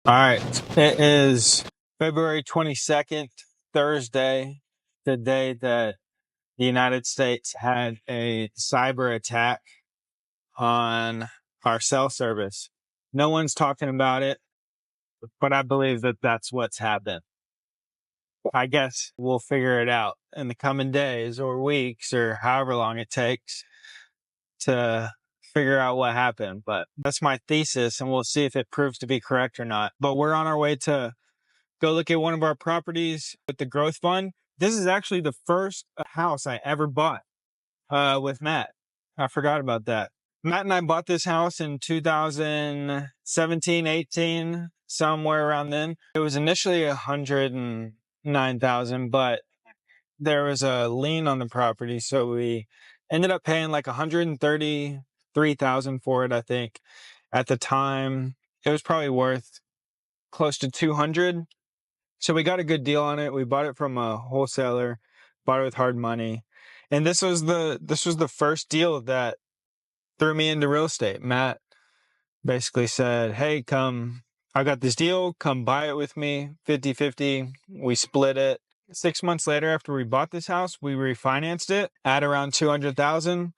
All right, it is February 22nd, Thursday, the day that the United States had a cyber attack on our cell service. No one's talking about it, but I believe that that's what's happened. I guess we'll figure it out in the coming days or weeks or however long it takes to figure out what happened. But that's my thesis, and we'll see if it proves to be correct or not. But we're on our way to go look at one of our properties with the growth fund. This is actually the first house I ever bought with Matt. I forgot about that. Matt and I bought this house in 2017, 18, somewhere around then. It was initially 109,000, but there was a lien on the property, so we ended up paying like 133,000 for it, I think. At the time, it was probably worth close to 200. So we got a good deal on it. We bought it from a wholesaler, bought it with hard money. And this was the first deal that threw me into real estate. Matt basically said, "Hey, come, I got this deal, come buy it with me, 50-50." We split it. 6 months later, after we bought this house, we refinanced it at around 200,000,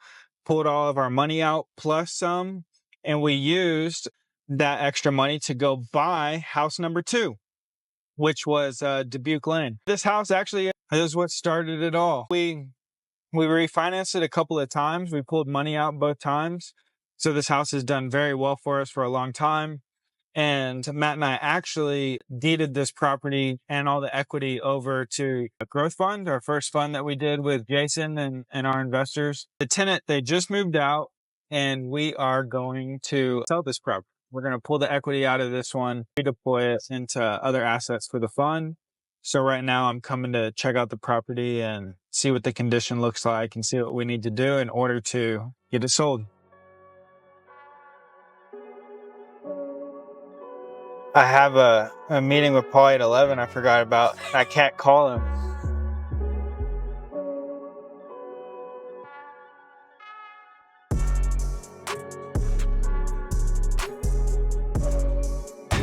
pulled all of our money out plus some, and we used that extra money to go buy house number 2, which was Dubuque Lane. This house actually is what started it all. We refinanced it a couple of times. We pulled money out both times. So this house has done very well for us for a long time. And Matt and I actually deeded this property and all the equity over to a growth fund, our first fund that we did with Jason and our investors. The tenant, they just moved out, and we are going to sell this property. We're going to pull the equity out of this one, redeploy it into other assets for the fund. So right now I'm coming to check out the property and see what the condition looks like and see what we need to do in order to get it sold. I have a meeting with Paul at 11 I forgot about. I can't call him.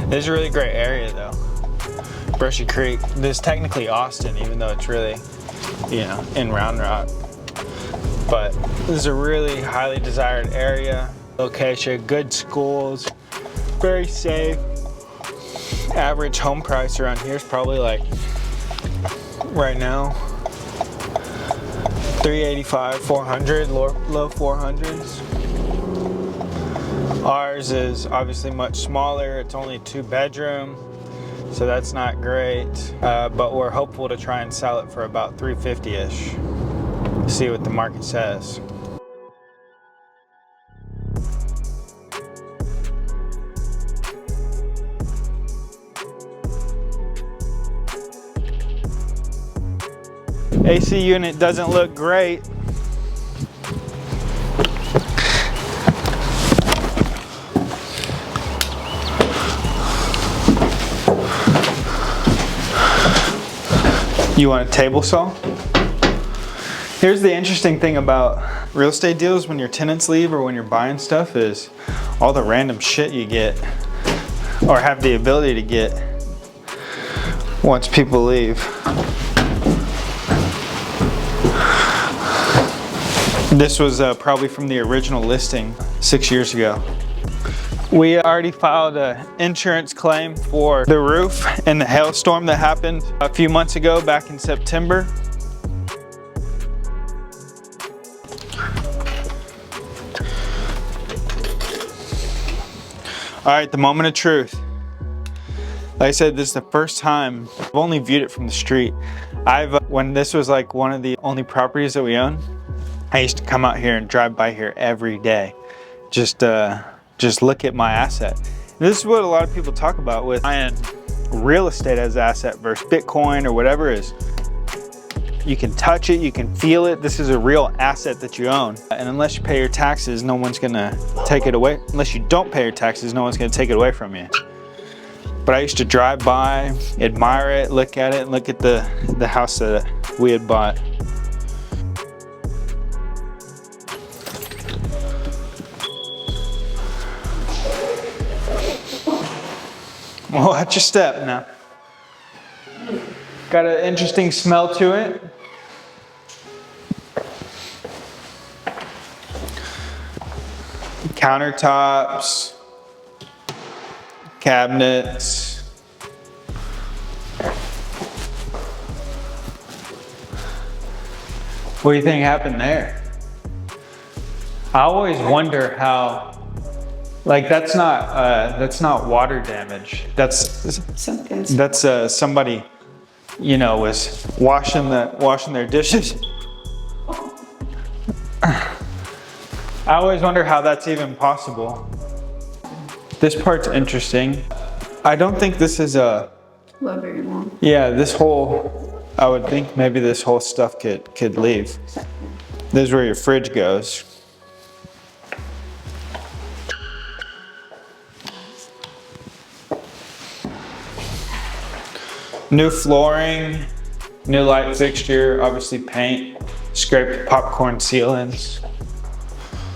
This is a really great area though. Brushy Creek. This is technically Austin, even though it's really, in Round Rock. But this is a really highly desired area. Location, good schools, very safe. Average home price around here is probably like, right now, 385, 400, low 400s. Ours is obviously much smaller. It's only 2-bedroom, so that's not great. But we're hopeful to try and sell it for about 350-ish. See what the market says. AC unit doesn't look great. You want a table saw? Here's the interesting thing about real estate deals when your tenants leave or when you're buying stuff is all the random shit you get or have the ability to get once people leave. This was probably from the original listing 6 years ago. We already filed an insurance claim for the roof and the hailstorm that happened a few months ago back in September. All right, the moment of truth. Like I said, this is the first time I've only viewed it from the street. When this was like one of the only properties that we own, I used to come out here and drive by here every day. Just look at my asset. And this is what a lot of people talk about with buying real estate as asset versus Bitcoin or whatever is. You can touch it, you can feel it. This is a real asset that you own. And unless you pay your taxes, no one's gonna take it away. Unless you don't pay your taxes, no one's gonna take it away from you. But I used to drive by, admire it, look at it, and look at the house that we had bought. Watch your step now. Got an interesting smell to it. Countertops, cabinets. What do you think happened there? I always wonder how, like that's not water damage. That's somebody, you know, was washing their dishes. I always wonder how that's even possible. This part's interesting. I don't think this is a. Not very long. Yeah, this whole. I would think maybe this whole stuff could leave. This is where your fridge goes. New flooring, new light fixture, obviously paint, scraped popcorn ceilings.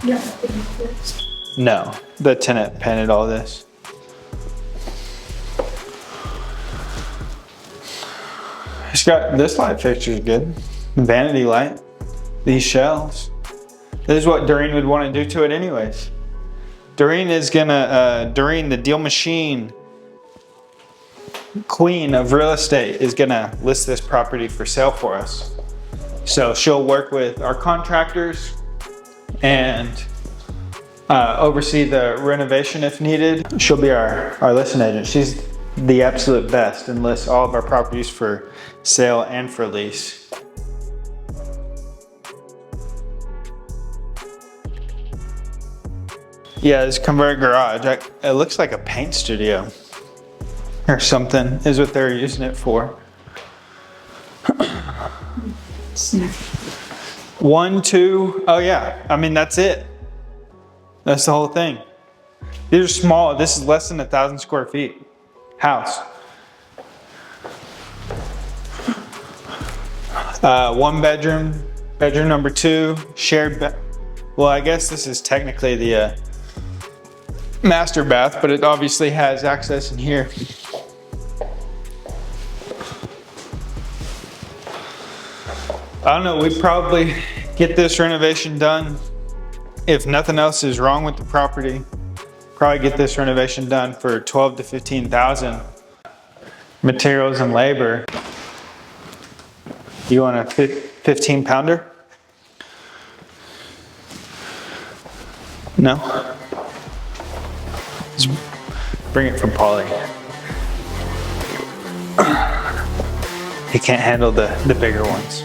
Yeah. No, the tenant painted all this. It's got, this light fixture is good. Vanity light. These shelves. This is what Doreen would want to do to it anyways. Doreen is gonna, Doreen, the deal machine queen of real estate, is gonna list this property for sale for us. So she'll work with our contractors and oversee the renovation if needed. She'll be our listing agent. She's the absolute best and lists all of our properties for sale and for lease. Yeah, this converted garage, it looks like a paint studio or something is what they're using it for. 1, 2, oh yeah, I mean that's it. That's the whole thing. These are small, this is less than 1,000 square feet house. 1 bedroom, bedroom number 2, shared well, I guess this is technically the master bath, but it obviously has access in here. I don't know, we'd probably get this renovation done. If nothing else is wrong with the property, probably get this renovation done for 12 to 15,000. Materials and labor. You want a 15 pounder? No? Let's bring it from Polly. He can't handle the bigger ones.